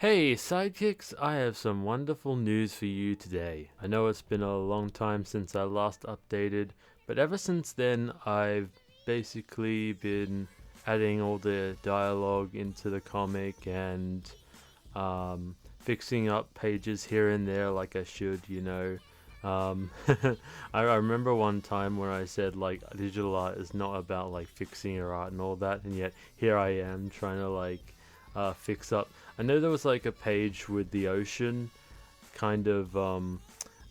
Hey sidekicks, I have some wonderful news for you today. I know it's been a long time since I last updated, but ever since then I've basically been adding all the dialogue into the comic and fixing up pages here and there like I should, you know. I remember one time where I said like digital art is not about like fixing your art and all that, and yet here I am trying to like fix up. I know there was like a page with the ocean, kind of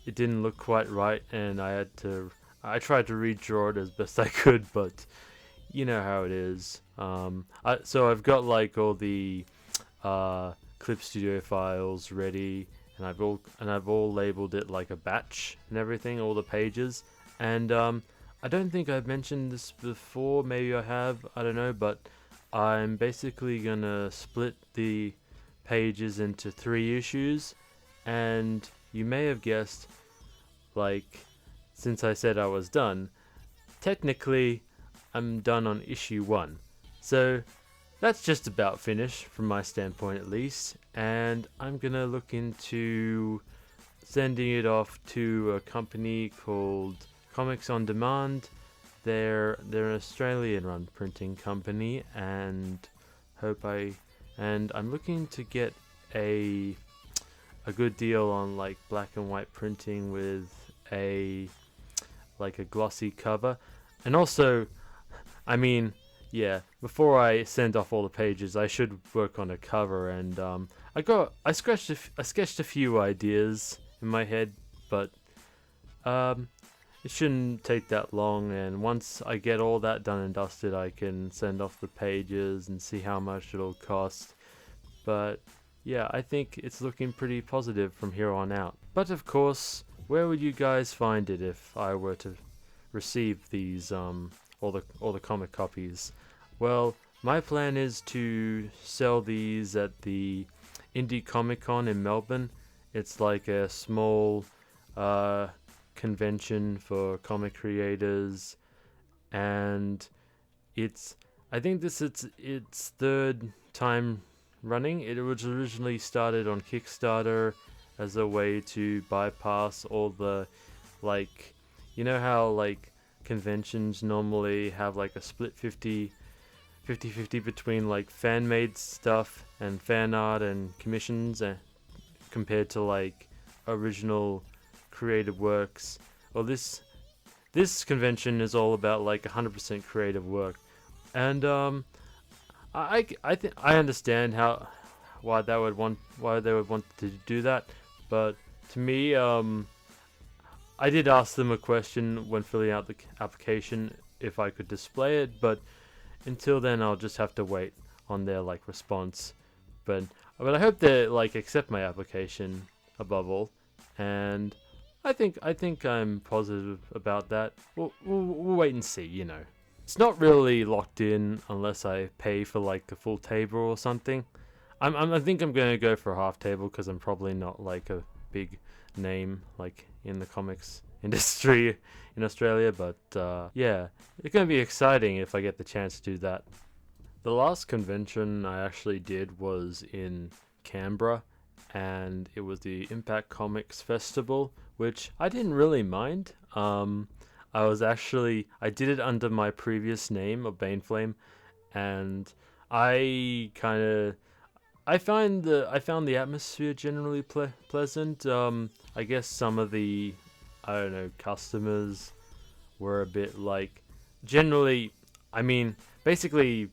it didn't look quite right, and I tried to redraw it as best I could, but you know how it is. So I've got like all the Clip Studio files ready, and I've all labeled it like a batch and everything, all the pages, and I don't think I've mentioned this before. Maybe I have. I don't know, but I'm basically gonna split the pages into 3 issues, and you may have guessed, like, since I said I was done, technically I'm done on issue 1. So that's just about finished from my standpoint at least, and I'm gonna look into sending it off to a company called Comics on Demand. They're an Australian run printing company, and I'm looking to get a good deal on like black and white printing with a glossy cover. And also, I mean, yeah, before I send off all the pages I should work on a cover, and I sketched a few ideas in my head, but it shouldn't take that long, and once I get all that done and dusted I can send off the pages and see how much it'll cost. But yeah, I think it's looking pretty positive from here on out. But of course, where would you guys find it if I were to receive these all the comic copies? Well, my plan is to sell these at the Indie Comic Con in Melbourne. It's like a small convention for comic creators, and I think this is its 3rd time running. It was originally started on Kickstarter as a way to bypass all the, like, you know how like conventions normally have like a split 50 between like fan made stuff and fan art and commissions, compared to like original creative works. Well, this convention is all about like 100% creative work, and I understand why they would want to do that, but to me, I did ask them a question when filling out the application if I could display it, but until then I'll just have to wait on their like response. But I hope they like accept my application above all, and I think I'm positive about that. We'll wait and see, you know. It's not really locked in unless I pay for like a full table or something. I think I'm gonna go for a half table because I'm probably not like a big name like in the comics industry in Australia. But yeah, it's gonna be exciting if I get the chance to do that. The last convention I actually did was in Canberra, and it was the Impact Comics Festival, which I didn't really mind. I did it under my previous name of Baneflame, and I found the atmosphere generally pleasant. I guess some of the, I don't know, customers were a bit like, generally, I mean, basically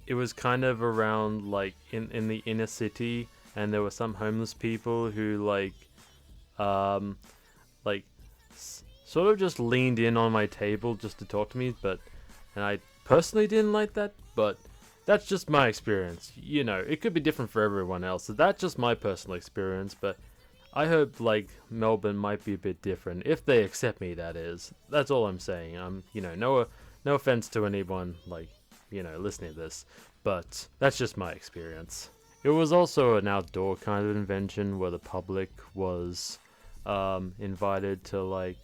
it was kind of around like in the inner city, and there were some homeless people who sort of just leaned in on my table just to talk to me, and I personally didn't like that, but that's just my experience. You know, it could be different for everyone else, so that's just my personal experience, but I hope like Melbourne might be a bit different if they accept me, that is. That's all I'm saying. You know, no offense to anyone like, you know, listening to this, but that's just my experience. It was also an outdoor kind of convention where the public was invited to like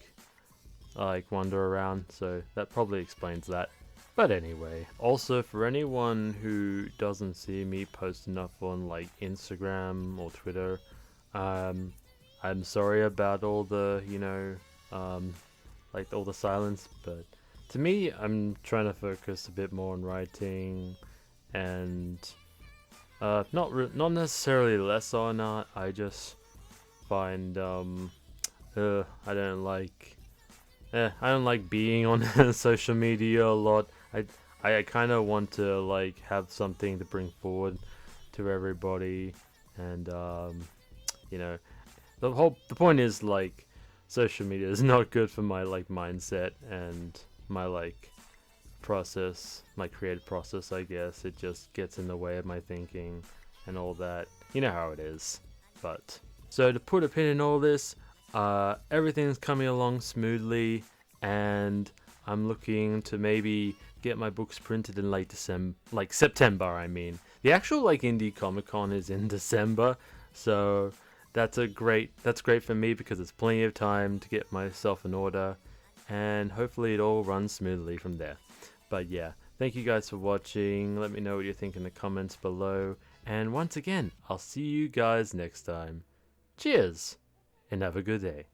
wander around, so that probably explains that. But anyway, also for anyone who doesn't see me post enough on like Instagram or Twitter, I'm sorry about all the, like all the silence, but to me, I'm trying to focus a bit more on writing and not necessarily less on art. I just find I don't like being on social media a lot. I kind of want to like have something to bring forward to everybody, and the point is like social media is not good for my like mindset and my like process, my creative process, I guess. It just gets in the way of my thinking and all that. You know how it is. But so to put a pin in all this, everything's coming along smoothly, and I'm looking to maybe get my books printed in late September. I mean, the actual like indie Comic Con is in December, so that's great for me because it's plenty of time to get myself in order, and hopefully it all runs smoothly from there. But yeah, thank you guys for watching. Let me know what you think in the comments below, and once again, I'll see you guys next time. Cheers, and have a good day.